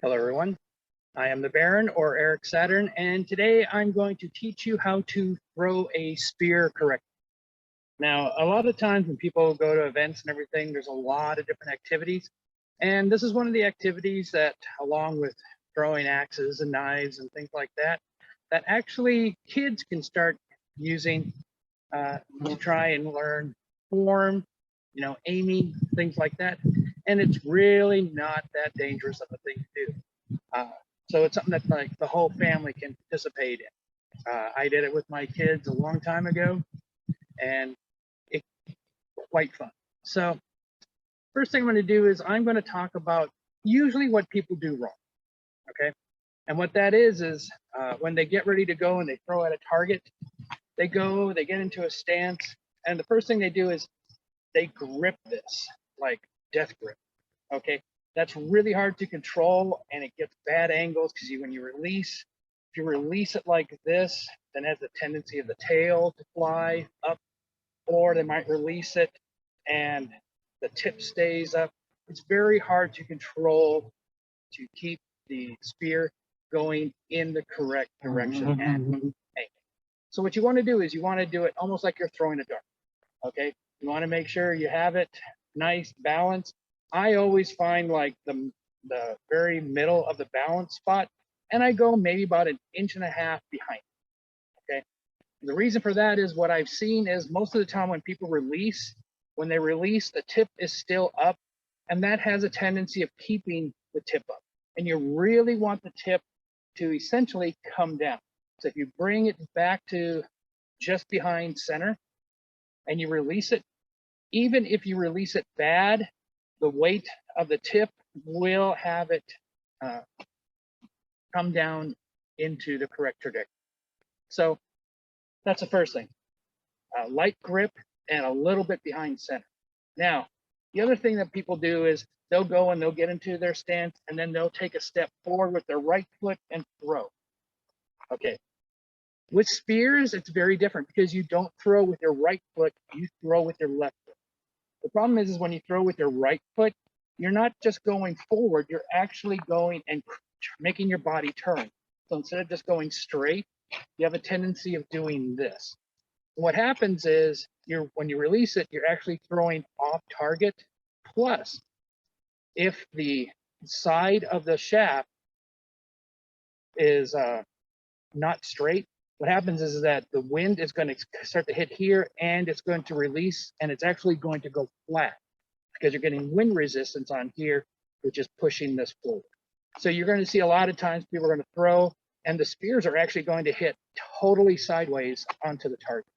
Hello everyone, I am the Baron or Eric Saturn, and today I'm going to teach you how to throw a spear correctly. Now, a lot of times when people go to events and everything, there's a lot of different activities, and this is one of the activities that, along with throwing axes and knives and things like that, that actually kids can start using to try and learn form, aiming, things like that. And it's really not that dangerous of a thing to do. So it's something that like the whole family can participate in. I did it with my kids a long time ago, and it's quite fun. So first thing I'm going to do is I'm going to talk about usually what people do wrong. Okay, and what that is when they get ready to go and they throw at a target, they get into a stance, and the first thing they do is they grip this like death grip. Okay, that's really hard to control, and it gets bad angles because when you release, if you release it like this, then it has the tendency of the tail to fly up, or they might release it and the tip stays up. It's very hard to control to keep the spear going in the correct direction and aim. So what you want to do is you want to do it almost like you're throwing a dart. Okay, you want to make sure you have it nice balance. I always find like the very middle of the balance spot, and I go maybe about 1.5 inches behind. Okay, the reason for that is what I've seen is most of the time when people release, when they release, the tip is still up, and that has a tendency of keeping the tip up. And you really want the tip to essentially come down. So if you bring it back to just behind center and you release it, even if you release it bad, the weight of the tip will have it come down into the correct trajectory. So that's the first thing. Light grip and a little bit behind center. Now, the other thing that people do is they'll go and they'll get into their stance and then they'll take a step forward with their right foot and throw. Okay. With spears, it's very different because you don't throw with your right foot, you throw with your left foot. The problem is when you throw with your right foot, you're not just going forward, you're actually going and making your body turn. So instead of just going straight, you have a tendency of doing this. What happens is when you release it, you're actually throwing off target. Plus, if the side of the shaft is not straight, what happens is that the wind is going to start to hit here and it's going to release, and it's actually going to go flat because you're getting wind resistance on here, which is pushing this forward. So you're going to see a lot of times people are going to throw and the spears are actually going to hit totally sideways onto the target.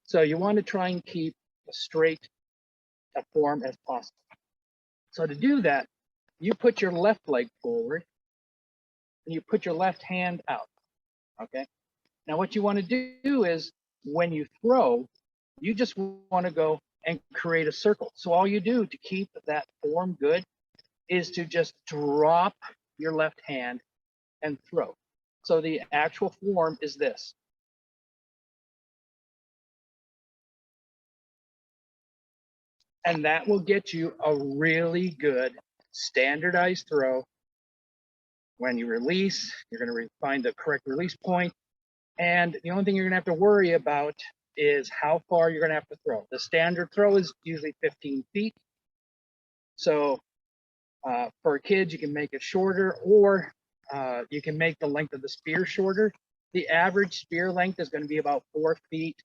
So you want to try and keep as straight a form as possible. So to do that, you put your left leg forward and you put your left hand out. Okay. Now what you want to do is when you throw, you just want to go and create a circle. So all you do to keep that form good is to just drop your left hand and throw. So the actual form is this. And that will get you a really good standardized throw. When you release, you're going to find the correct release point. And the only thing you're going to have to worry about is how far you're going to have to throw. The standard throw is usually 15 feet. So for kids, you can make it shorter, or you can make the length of the spear shorter. The average spear length is going to be about 4 feet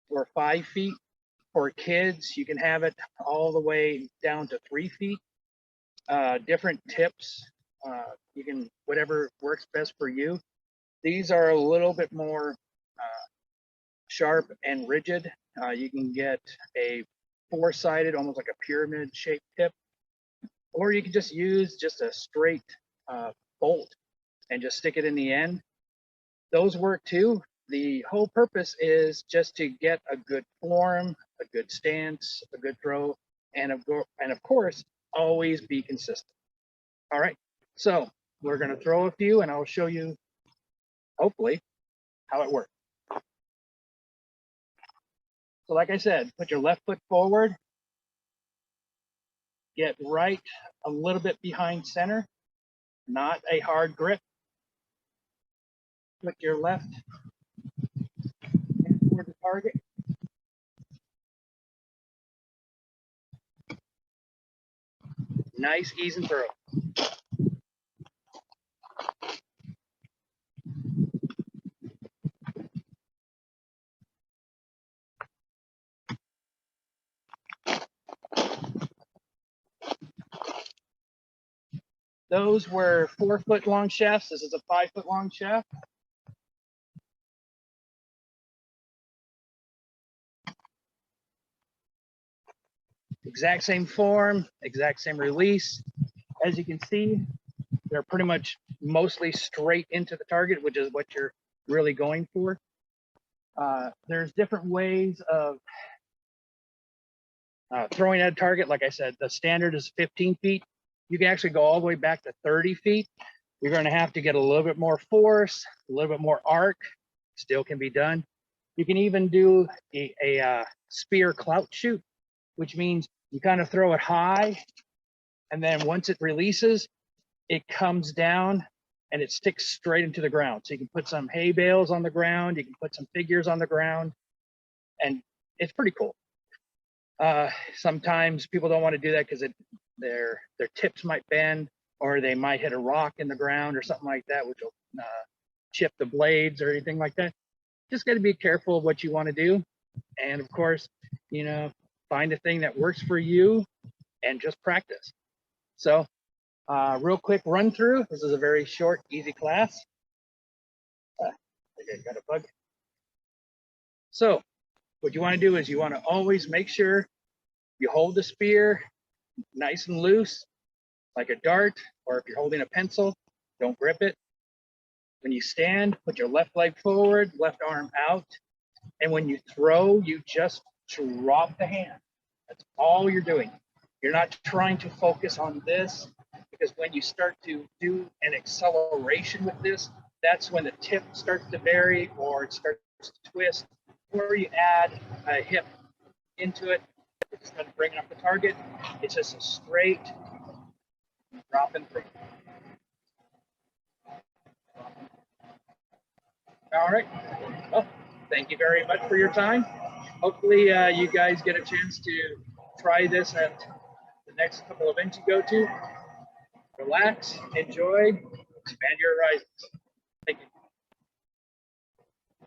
or 5 feet. For kids, you can have it all the way down to 3 feet. Different tips, you can, whatever works best for you. These are a little bit more sharp and rigid. You can get a 4-sided, almost like a pyramid shaped tip, or you can just use just a straight bolt and just stick it in the end. Those work too. The whole purpose is just to get a good form, a good stance, a good throw, and of course, always be consistent. All right, so we're going to throw a few and I'll show you, hopefully, how it works. So like I said, put your left foot forward, get right a little bit behind center, not a hard grip. Flick your left hand toward the target. Nice ease and throw. Those were 4-foot long shafts. This is a 5-foot long shaft. Exact same form, exact same release. As you can see, they're pretty much mostly straight into the target, which is what you're really going for. There's different ways of throwing at a target. Like I said, the standard is 15 feet. You can actually go all the way back to 30 feet. You're going to have to get a little bit more force, a little bit more arc. Still can be done. You can even do a spear clout shoot, which means you kind of throw it high, and then once it releases, it comes down and it sticks straight into the ground. So you can put some hay bales on the ground, you can put some figures on the ground, and it's pretty cool. Sometimes people don't want to do that because their tips might bend, or they might hit a rock in the ground or something like that, which will chip the blades or anything like that. Just got to be careful of what you want to do. And of course, you know, find a thing that works for you and just practice. So real quick run through. This is a very short, easy class. I think I got a bug. So what you want to do is you want to always make sure you hold the spear nice and loose, like a dart, or if you're holding a pencil, don't grip it. When you stand, put your left leg forward, left arm out. And when you throw, you just drop the hand. That's all you're doing. You're not trying to focus on this, because when you start to do an acceleration with this, that's when the tip starts to vary or it starts to twist, or you add a hip into it. It's going to bring up the target. It's just a straight drop and throw. All right. Well, thank you very much for your time. Hopefully you guys get a chance to try this at the next couple events you go to. Relax, enjoy, expand your horizons.